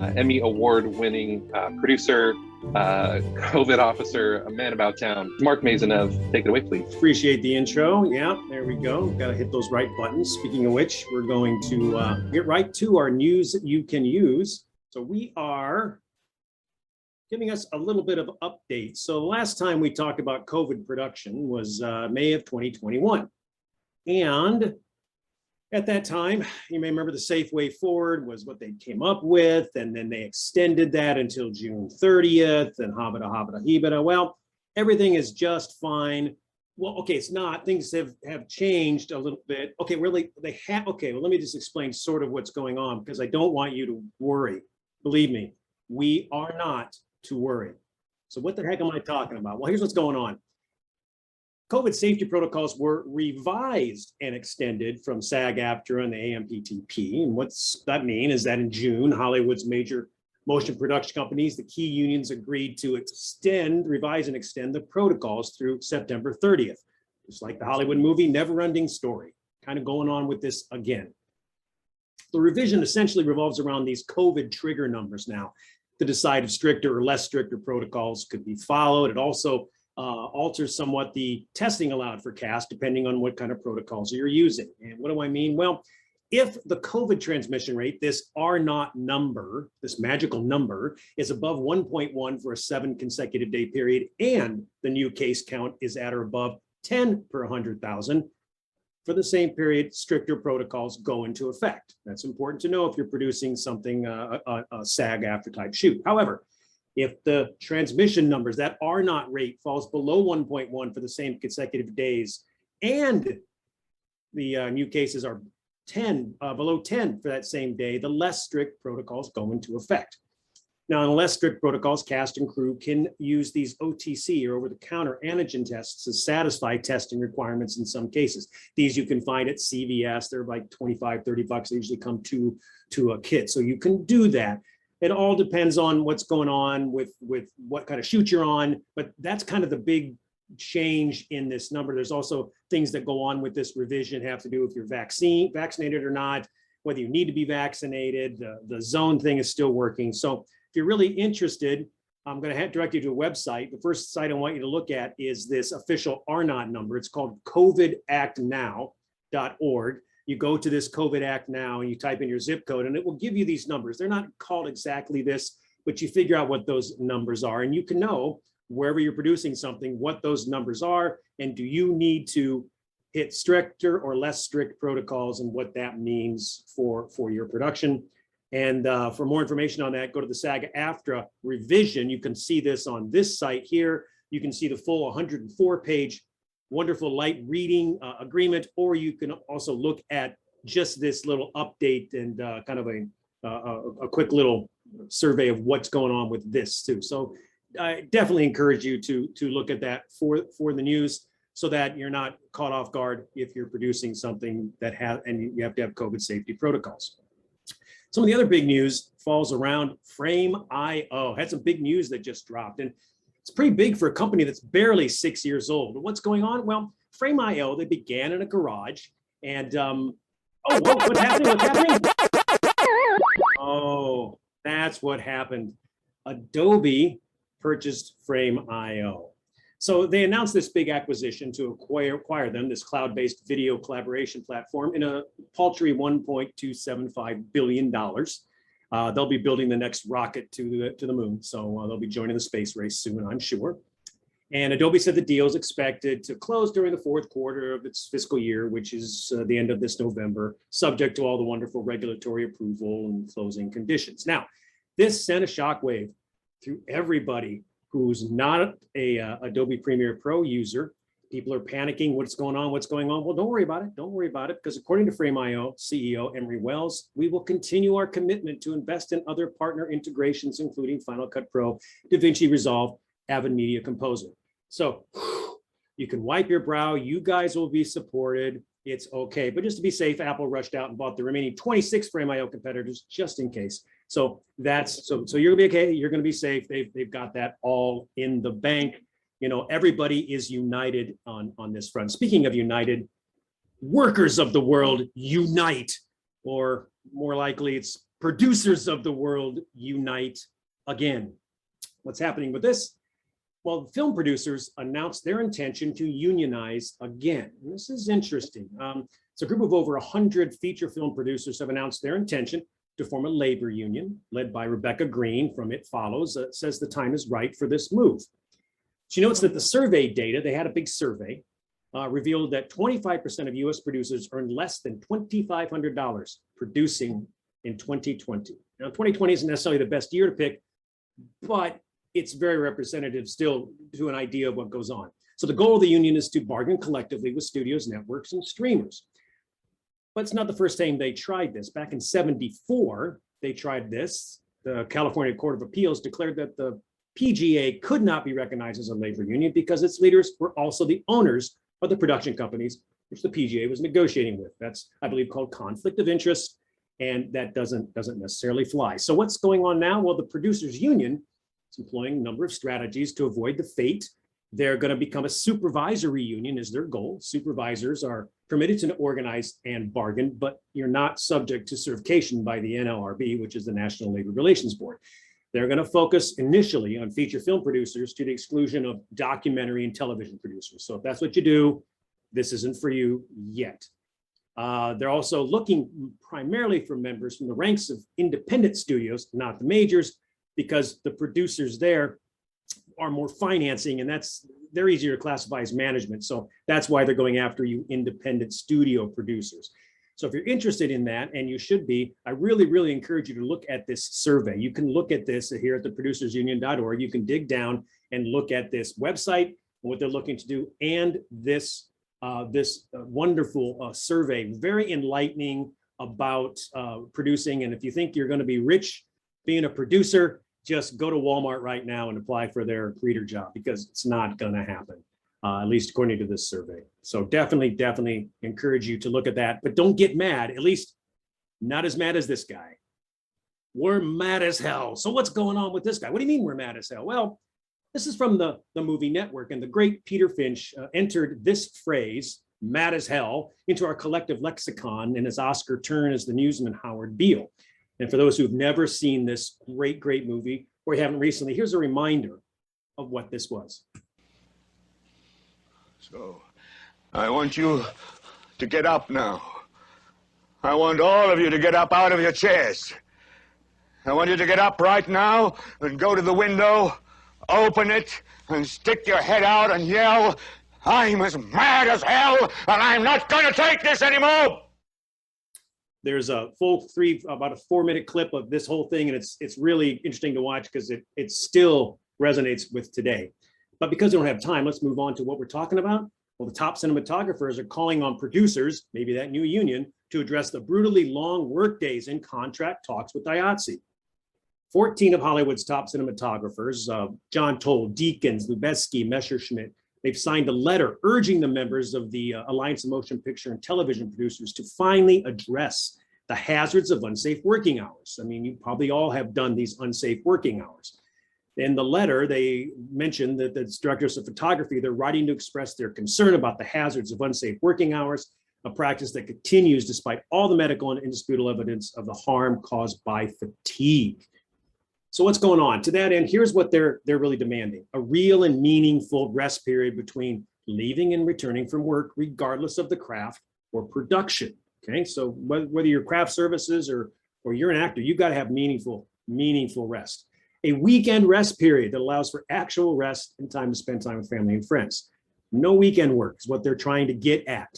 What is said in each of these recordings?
Emmy award-winning producer, COVID officer, a man about town. Mark Maisonneuve, take it away, please. Appreciate the intro. Yeah, there we go. Got to hit those right buttons. Speaking of which, we're going to get right to our news that you can use. So we are giving us a little bit of update. So the last time we talked about COVID production was May of 2021. And at that time, you may remember the safe way forward was what they came up with, and then they extended that until June 30th, and habada, hebada. Well, everything is just fine. Well, okay, it's not. Things have changed a little bit. Okay, really, they have. Okay, well, let me just explain sort of what's going on, because I don't want you to worry. Believe me, we are not to worry. So what the heck am I talking about? Well, here's what's going on. COVID safety protocols were revised and extended from SAG-AFTRA and the AMPTP. And what's that mean is that in June, Hollywood's major motion production companies, the key unions, agreed to revise and extend the protocols through September 30th. Just like the Hollywood movie, Never Ending Story, kind of going on with this again. The revision essentially revolves around these COVID trigger numbers now to decide if stricter or less stricter protocols could be followed. It also alters somewhat the testing allowed for cast, depending on what kind of protocols you're using. And what do I mean? Well, if the COVID transmission rate, this R0 number, this magical number, is above 1.1 for a 7 consecutive day period, and the new case count is at or above 10 per 100,000, for the same period, stricter protocols go into effect. That's important to know if you're producing something, a SAG-AFTRA type shoot. However, if the transmission numbers, that R0 rate, falls below 1.1 for the same consecutive days, and the new cases are below 10 for that same day, the less strict protocols go into effect. Now, in less strict protocols, cast and crew can use these OTC, or over-the-counter antigen tests, to satisfy testing requirements in some cases. These you can find at CVS. They're like 25, 30 bucks. They usually come to a kit. So you can do that. It all depends on what's going on with what kind of shoot you're on, but that's kind of the big change in this number. There's also things that go on with this revision have to do with your vaccinated or not, whether you need to be vaccinated. The zone thing is still working. So if you're really interested, I'm going to direct you to a website. The first site I want you to look at is this official R0 number. It's called covidactnow.org. You go to this COVID Act Now and you type in your zip code, and it will give you these numbers. They're not called exactly this, but you figure out what those numbers are, and you can know wherever you're producing something what those numbers are, and do you need to hit stricter or less strict protocols, and what that means for your production. And for more information on that, go to the SAG-AFTRA revision. You can see this on this site here. You can see the full 104-page wonderful light reading agreement, or you can also look at just this little update and kind of a quick little survey of what's going on with this too. So I definitely encourage you to look at that for the news, so that you're not caught off guard if you're producing something that and you have to have COVID safety protocols. Some of the other big news falls around Frameio. Had some big news that just dropped, and it's pretty big for a company that's barely 6 years old. What's going on? Well, Frameio, they began in a garage, and what's happening? What's happening? Oh, that's what happened. Adobe purchased Frameio. So they announced this big acquisition to acquire them, this cloud-based video collaboration platform, in a paltry $1.275 billion. They'll be building the next rocket to the moon. So they'll be joining the space race soon, I'm sure. And Adobe said the deal is expected to close during the fourth quarter of its fiscal year, which is the end of this November, subject to all the wonderful regulatory approval and closing conditions. Now, this sent a shockwave through everybody who's not a Adobe Premiere Pro user. People are panicking. What's going on? What's going on? Well, don't worry about it. Don't worry about it, because according to Frameio CEO Emery Wells, we will continue our commitment to invest in other partner integrations, including Final Cut Pro, DaVinci Resolve, Avid Media Composer. So you can wipe your brow. You guys will be supported. It's okay. But just to be safe, Apple rushed out and bought the remaining 26 Frameio competitors just in case. So so you're gonna be okay. You're gonna be safe. They've got that all in the bank. You know, everybody is united on this front. Speaking of united, workers of the world unite, or more likely it's producers of the world unite again. What's happening with this? Well, film producers announced their intention to unionize again. And this is interesting. It's a group of over 100 feature film producers have announced their intention to form a labor union led by Rebecca Green from It Follows. Says the time is right for this move. She notes that the survey data, they had a big survey, revealed that 25% of US producers earned less than $2,500 producing in 2020. Now, 2020 isn't necessarily the best year to pick, but it's very representative still to an idea of what goes on. So the goal of the union is to bargain collectively with studios, networks, and streamers. But it's not the first time they tried this. Back in '74, they tried this. The California Court of Appeals declared that the PGA could not be recognized as a labor union because its leaders were also the owners of the production companies, which the PGA was negotiating with. That's, I believe, called conflict of interest, and that doesn't necessarily fly. So what's going on now? Well, the producers union is employing a number of strategies to avoid the fate. They're going to become a supervisory union is their goal. Supervisors are permitted to organize and bargain, but you're not subject to certification by the NLRB, which is the National Labor Relations Board. They're going to focus initially on feature film producers to the exclusion of documentary and television producers. So if that's what you do, this isn't for you yet. They're also looking primarily for members from the ranks of independent studios, not the majors, because the producers there are more financing, and they're easier to classify as management. So that's why they're going after you independent studio producers. So if you're interested in that, and you should be, I really, really encourage you to look at this survey. You can look at this here at the producersunion.org. You can dig down and look at this website and what they're looking to do, and this wonderful survey, very enlightening about producing. And if you think you're going to be rich being a producer, just go to Walmart right now and apply for their greeter job, because it's not going to happen, at least according to this survey. So definitely encourage you to look at that, but don't get mad, at least not as mad as this guy. We're mad as hell. So what's going on with this guy? What do you mean we're mad as hell? Well, this is from the movie Network, and the great Peter Finch entered this phrase, mad as hell, into our collective lexicon in his Oscar turn as the newsman Howard Beale. And for those who've never seen this great movie, or haven't recently, here's a reminder of what this was. So, I want you to get up now. I want all of you to get up out of your chairs. I want you to get up right now and go to the window, open it, and stick your head out and yell, "I'm as mad as hell, and I'm not going to take this anymore!" There's a full about a 4-minute clip of this whole thing, and it's really interesting to watch because it still resonates with today. But because we don't have time, let's move on to what we're talking about. Well, the top cinematographers are calling on producers, maybe that new union, to address the brutally long workdays in contract talks with IATSE. 14 of Hollywood's top cinematographers, John Toll, Deakins, Lubezki, Messerschmitt, they've signed a letter urging the members of the Alliance of Motion Picture and Television Producers to finally address the hazards of unsafe working hours. I mean, you probably all have done these unsafe working hours. In the letter, they mentioned that the directors of photography, they're writing to express their concern about the hazards of unsafe working hours, a practice that continues despite all the medical and indisputable evidence of the harm caused by fatigue. So what's going on? To that end, here's what they're really demanding: a real and meaningful rest period between leaving and returning from work, regardless of the craft or production. Okay, so whether you're craft services or you're an actor, you've got to have meaningful rest. A weekend rest period that allows for actual rest and time to spend time with family and friends. No weekend work is what they're trying to get at.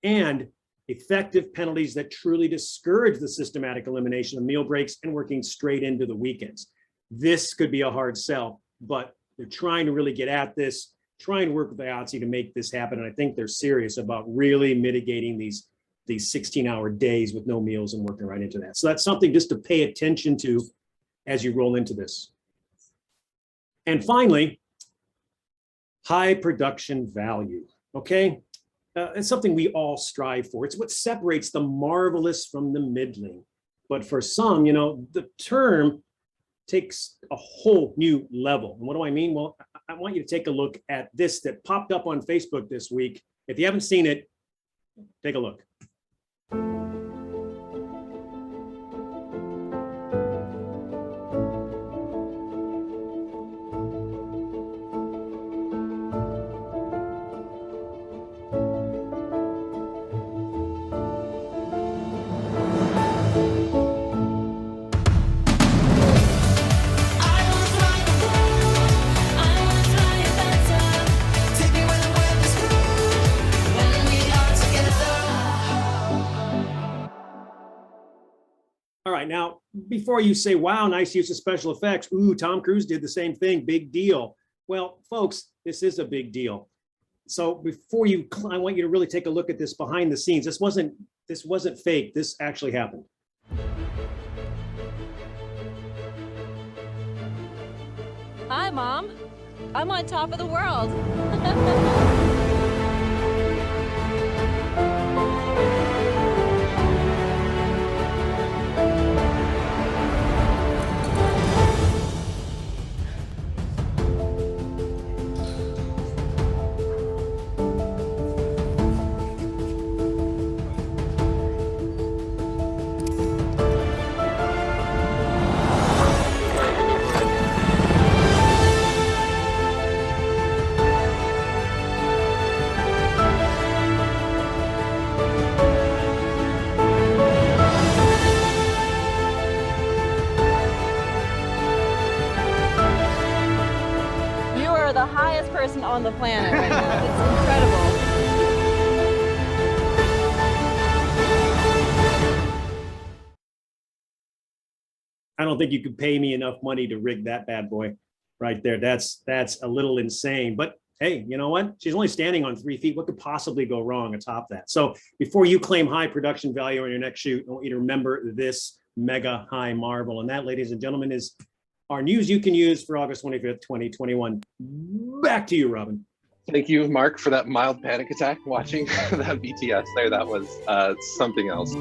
And effective penalties that truly discourage the systematic elimination of meal breaks and working straight into the weekends. This could be a hard sell, but they're trying to really get at this, trying to work with the IATSE to make this happen. And I think they're serious about really mitigating these 16-hour days with no meals and working right into that. So that's something just to pay attention to as you roll into this. And finally, high production value, okay? It's something we all strive for. It's what separates the marvelous from the middling. But for some, the term takes a whole new level. And what do I mean? Well, I want you to take a look at this that popped up on Facebook this week. If you haven't seen it, take a look. right, now, before you say, wow, nice use of special effects, ooh, Tom Cruise did the same thing, big deal. Well, folks, this is a big deal. So before you, I want you to really take a look at this behind the scenes. This wasn't fake. This actually happened. Hi, Mom. I'm on top of the world. You are the highest person on the planet right now. It's incredible. I don't think you could pay me enough money to rig that bad boy right there. That's a little insane. But hey, you know what? She's only standing on 3 feet. What could possibly go wrong atop that? So before you claim high production value on your next shoot, I want you to remember this mega high marvel. And that, ladies and gentlemen, is our news you can use for August 25th, 2021. Back to you, Robin. Thank you, Mark, for that mild panic attack watching that BTS there. That was something else.